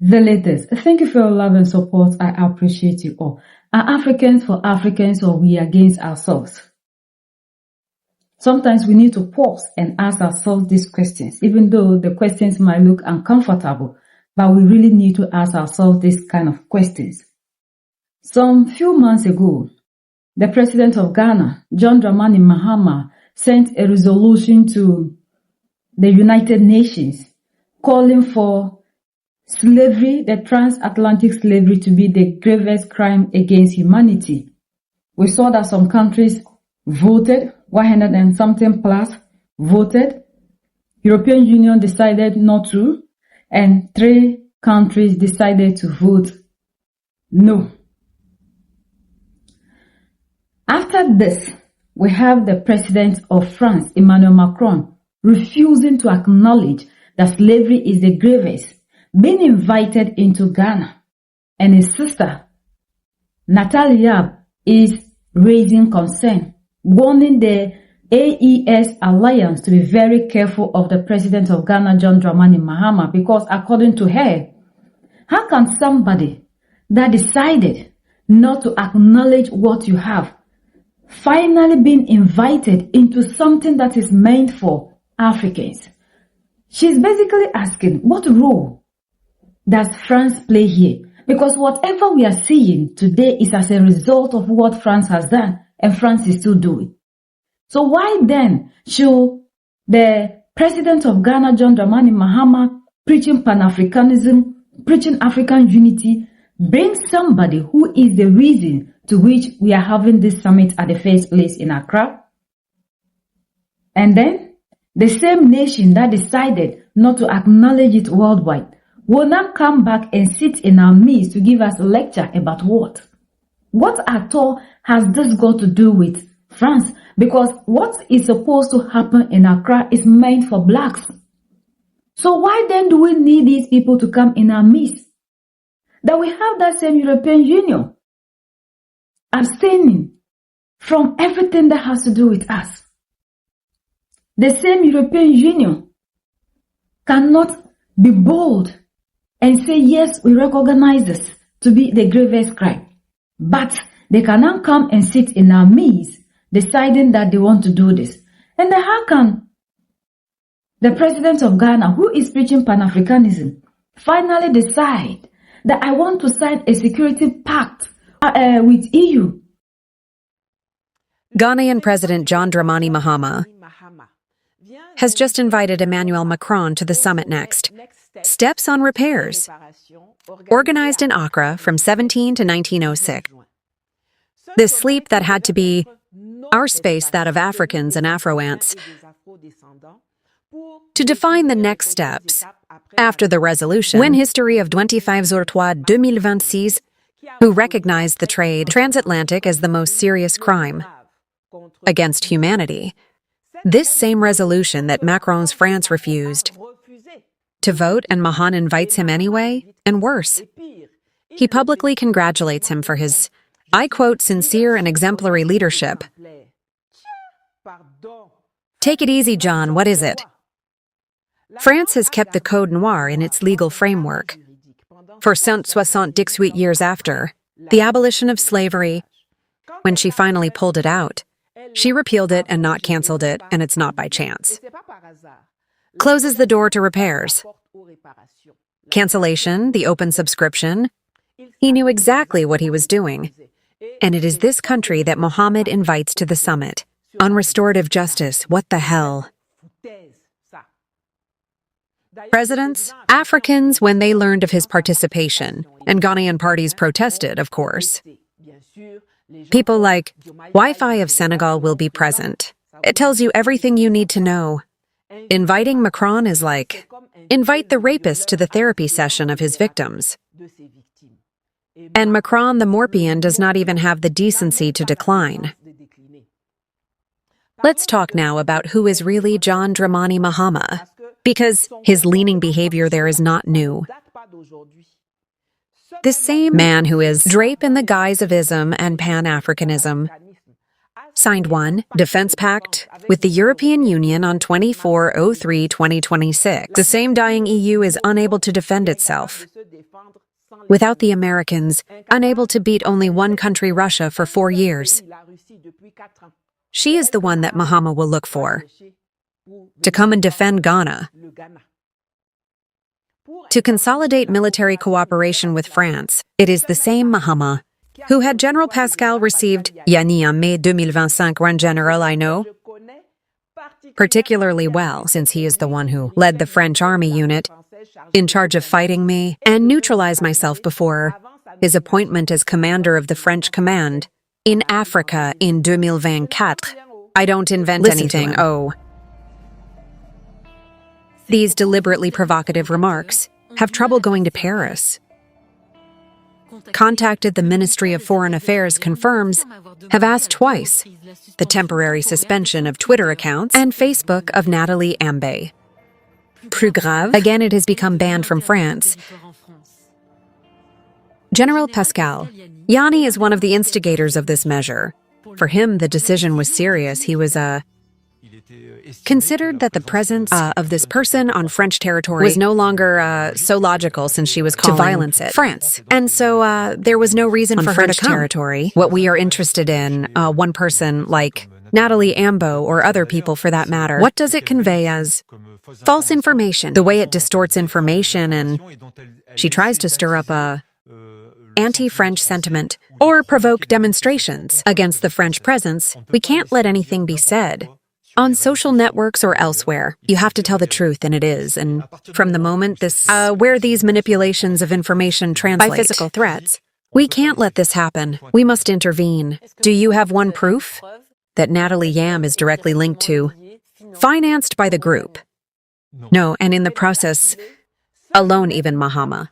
the latest. Thank you for your love and support. I appreciate you all. Are Africans for Africans or we against ourselves? Sometimes we need to pause and ask ourselves these questions, even though the questions might look uncomfortable, but we really need to ask ourselves these kind of questions. Some few months ago, the president of Ghana, John Dramani Mahama, sent a resolution to the United Nations calling for slavery, the transatlantic slavery, to be the gravest crime against humanity. We saw that some countries voted, 100 and something plus voted. European Union decided not to, and 3 countries decided to vote no. After this, we have the president of France, Emmanuel Macron, refusing to acknowledge that slavery is the gravest, being invited into Ghana. And his sister, Natalia, is raising concern, warning the AES alliance to be very careful of the president of Ghana, John Dramani Mahama, because according to her, how can somebody that decided not to acknowledge what you have finally being invited into something that is meant for Africans? She's basically asking, what role does France play here? Because whatever we are seeing today is as a result of what France has done, and France is still doing. So why then should the president of Ghana, John Dramani Mahama, preaching Pan-Africanism, preaching African unity, bring somebody who is the reason to which we are having this summit at the first place in Accra? And then the same nation that decided not to acknowledge it worldwide will now come back and sit in our midst to give us a lecture about what? What at all has this got to do with France? Because what is supposed to happen in Accra is meant for blacks. So why then do we need these people to come in our midst? That we have that same European Union abstaining from everything that has to do with us. The same European Union cannot be bold and say, yes, we recognize this to be the gravest crime. But they can now come and sit in our midst deciding that they want to do this. And then how can the president of Ghana, who is preaching Pan-Africanism, finally decide that I want to sign a security pact with EU? Ghanaian President John Dramani Mahama has just invited Emmanuel Macron to the summit next. Steps on Repairs, organized in Accra from 17 to 1906. This sleep that had to be our space, that of Africans and Afro-ants, to define the next steps after the resolution. When history of 25/03 2026, who recognized the trade transatlantic as the most serious crime against humanity, this same resolution that Macron's France refused to vote, and Mahan invites him anyway, and worse, he publicly congratulates him for his, I quote, sincere and exemplary leadership. Take it easy, John, what is it? France has kept the Code Noir in its legal framework for 178 years after the abolition of slavery. When she finally pulled it out, she repealed it and not canceled it, and it's not by chance. Closes the door to repairs. Cancellation, the open subscription. He knew exactly what he was doing. And it is this country that Mohammed invites to the summit. On restorative justice, what the hell? Presidents, Africans, when they learned of his participation, and Ghanaian parties protested, of course. People like, Wi-Fi of Senegal will be present. It tells you everything you need to know. Inviting Macron is like, invite the rapist to the therapy session of his victims. And Macron the Morpian does not even have the decency to decline. Let's talk now about who is really John Dramani Mahama, because his leaning behavior there is not new. This same man who is drape in the guise of ism and Pan-Africanism signed one defense pact with the European Union on 24/03/2026. The same dying EU is unable to defend itself. Without the Americans, unable to beat only one country, Russia, for 4 years. She is the one that Mahama will look for, to come and defend Ghana, to consolidate military cooperation with France. It is the same Mahama who had General Pascal received Yani en mai 2025 Grand General I know particularly well, since he is the one who led the French army unit in charge of fighting me and neutralize myself before his appointment as commander of the French command in Africa in 2024. I don't invent anything. Oh. These deliberately provocative remarks have trouble going to Paris. Contacted the Ministry of Foreign Affairs, confirms, have asked twice, the temporary suspension of Twitter accounts and Facebook of Nathalie Ambé. Plus grave, again it has become banned from France. General Pascal Yani is one of the instigators of this measure. For him, the decision was serious. He was considered that the presence of this person on French territory was no longer so logical, since she was calling to violence it France. And so there was no reason for her to come. Territory. What we are interested in, one person like Nathalie Ambo or other people for that matter, what does it convey as false information? The way it distorts information, and she tries to stir up a anti-French sentiment or provoke demonstrations against the French presence. We can't let anything be said on social networks or elsewhere. You have to tell the truth, and it is. And from the moment where these manipulations of information translate by physical threats, we can't let this happen. We must intervene. Do you have one proof that Nathalie Yam is directly linked to, financed by the group? No, and in the process, alone even Mahama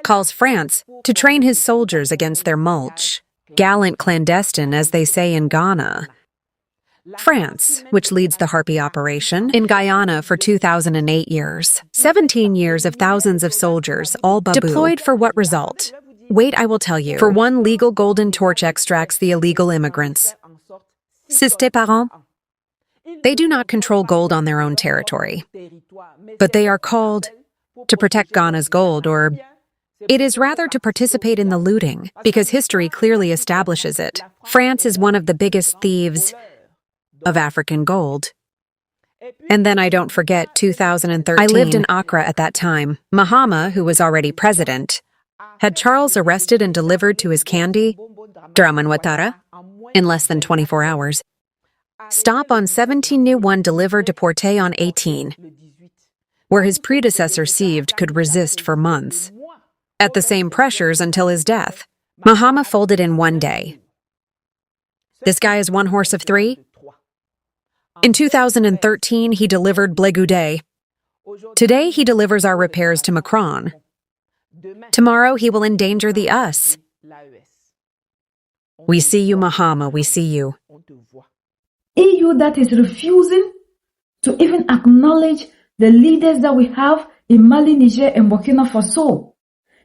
calls France to train his soldiers against their mulch, gallant clandestine, as they say in Ghana. France, which leads the Harpy operation in Guyana for 2008 years. 17 years of thousands of soldiers, all babu. Deployed for what result? Wait, I will tell you. For one legal golden torch extracts the illegal immigrants. C'est tes parents? They do not control gold on their own territory, but they are called to protect Ghana's gold, or it is rather to participate in the looting, because history clearly establishes it. France is one of the biggest thieves of African gold. And then I don't forget 2013. I lived in Accra at that time. Mahama, who was already president, had Charles arrested and delivered to his Candy, Dramani Ouattara, in less than 24 hours. Stop on 17 new one delivered deporté on 18, where his predecessor Sieved could resist for months, at the same pressures until his death. Mahama folded in one day. This guy is one horse of three? In 2013, he delivered Blé Goudet. Today, he delivers our repairs to Macron. Tomorrow, he will endanger the us. We see you, Mahama, we see you. EU that is refusing to even acknowledge the leaders that we have in Mali, Niger, and Burkina Faso,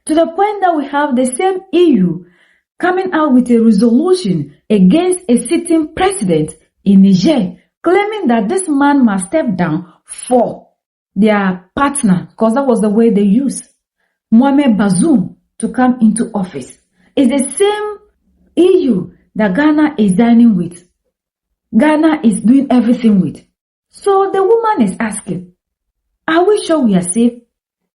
to the point that we have the same EU coming out with a resolution against a sitting president in Niger, claiming that this man must step down for their partner, because that was the way they used Mohamed Bazoum to come into office. It's the same EU that Ghana is dining with. Ghana is doing everything with. So the woman is asking, are we sure we are safe?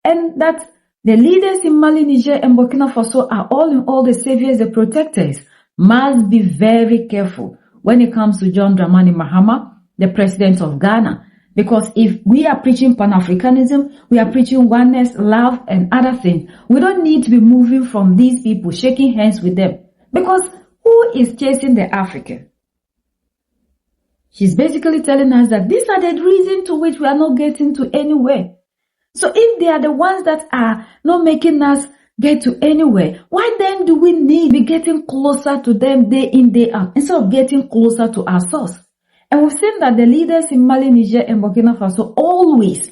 And that the leaders in Mali, Niger, and Burkina Faso are all in all the saviors, the protectors. Must be very careful when it comes to John Dramani Mahama, the president of Ghana. Because if we are preaching Pan-Africanism, we are preaching oneness, love, and other things, we don't need to be moving from these people, shaking hands with them. Because who is chasing the African? She's basically telling us that these are the reasons to which we are not getting to anywhere. So if they are the ones that are not making us get to anywhere, why then do we need to be getting closer to them day in, day out, instead of getting closer to ourselves? And we've seen that the leaders in Mali, Niger, and Burkina Faso always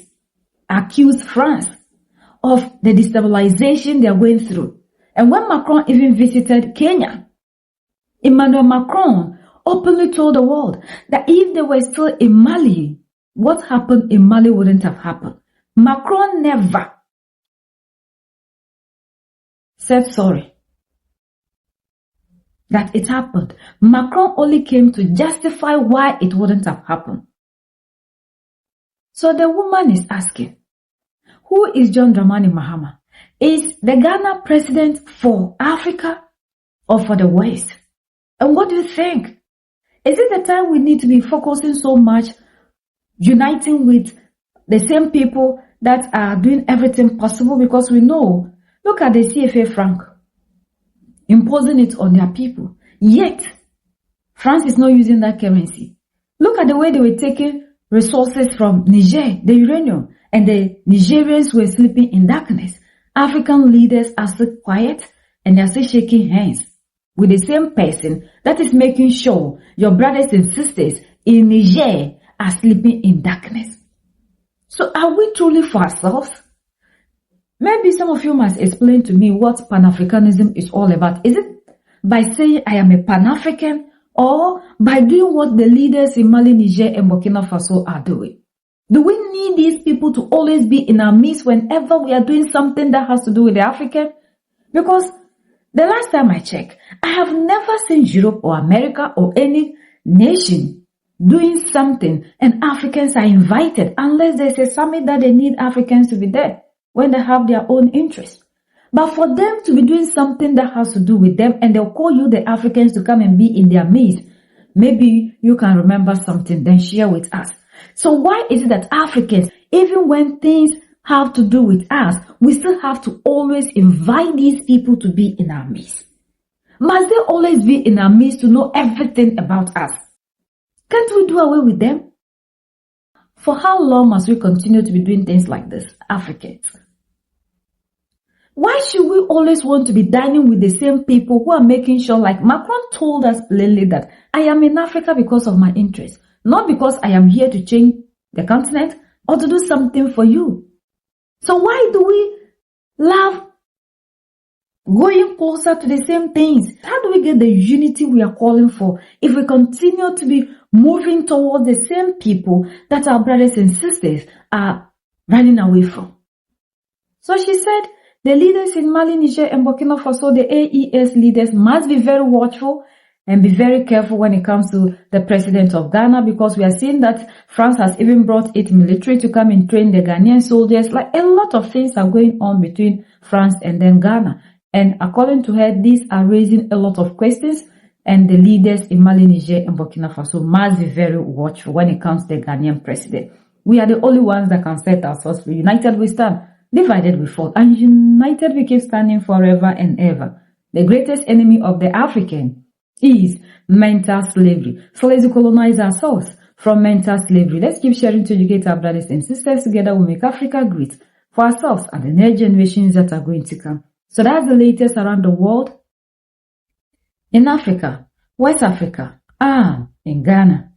accuse France of the destabilization they are going through. And when Macron even visited Kenya, Emmanuel Macron openly told the world that if they were still in Mali, what happened in Mali wouldn't have happened. Macron never said sorry. That it happened. Macron only came to justify why it wouldn't have happened. So the woman is asking, who is John Dramani Mahama? Is the Ghana president for Africa or for the West? And what do you think? Is it the time we need to be focusing so much, uniting with the same people that are doing everything possible? Because we know, look at the CFA franc, imposing it on their people. Yet, France is not using that currency. Look at the way they were taking resources from Niger, the uranium, and the Nigerians were sleeping in darkness. African leaders are still quiet and they are still shaking hands with the same person that is making sure your brothers and sisters in Niger are sleeping in darkness. So are we truly for ourselves? Maybe some of you must explain to me what Pan-Africanism is all about. Is it by saying I am a Pan-African, or by doing what the leaders in Mali, Niger, and Burkina Faso are doing? Do we need these people to always be in our midst whenever we are doing something that has to do with the African? Because the last time I checked, I have never seen Europe or America or any nation doing something and Africans are invited unless there's a summit that they need Africans to be there when they have their own interests. But for them to be doing something that has to do with them and they'll call you the Africans to come and be in their midst, maybe you can remember something, then share with us. So why is it that Africans, even when things have to do with us, we still have to always invite these people to be in our midst? Must they always be in our midst to know everything about us? Can't we do away with them? For how long must we continue to be doing things like this, Africans? Why should we always want to be dining with the same people who are making sure, like Macron told us plainly, that I am in Africa because of my interest, not because I am here to change the continent or to do something for you. So why do we love going closer to the same things? How do we get the unity we are calling for if we continue to be moving towards the same people that our brothers and sisters are running away from? So she said, the leaders in Mali, Niger, and Burkina Faso, the AES leaders, must be very watchful and be very careful when it comes to the president of Ghana, because we are seeing that France has even brought its military to come and train the Ghanaian soldiers. Like, a lot of things are going on between France and then Ghana. And according to her, these are raising a lot of questions, and the leaders in Mali, Niger, and Burkina Faso must be very watchful when it comes to the Ghanaian president. We are the only ones that can set ourselves free. United we stand, divided we fall, and united we keep standing forever and ever. The greatest enemy of the African is mental slavery. So let's colonize ourselves from mental slavery. Let's keep sharing to educate our brothers and sisters. Together we'll make Africa great for ourselves and the next generations that are going to come. So that's the latest around the world. In Africa, West Africa, and in Ghana.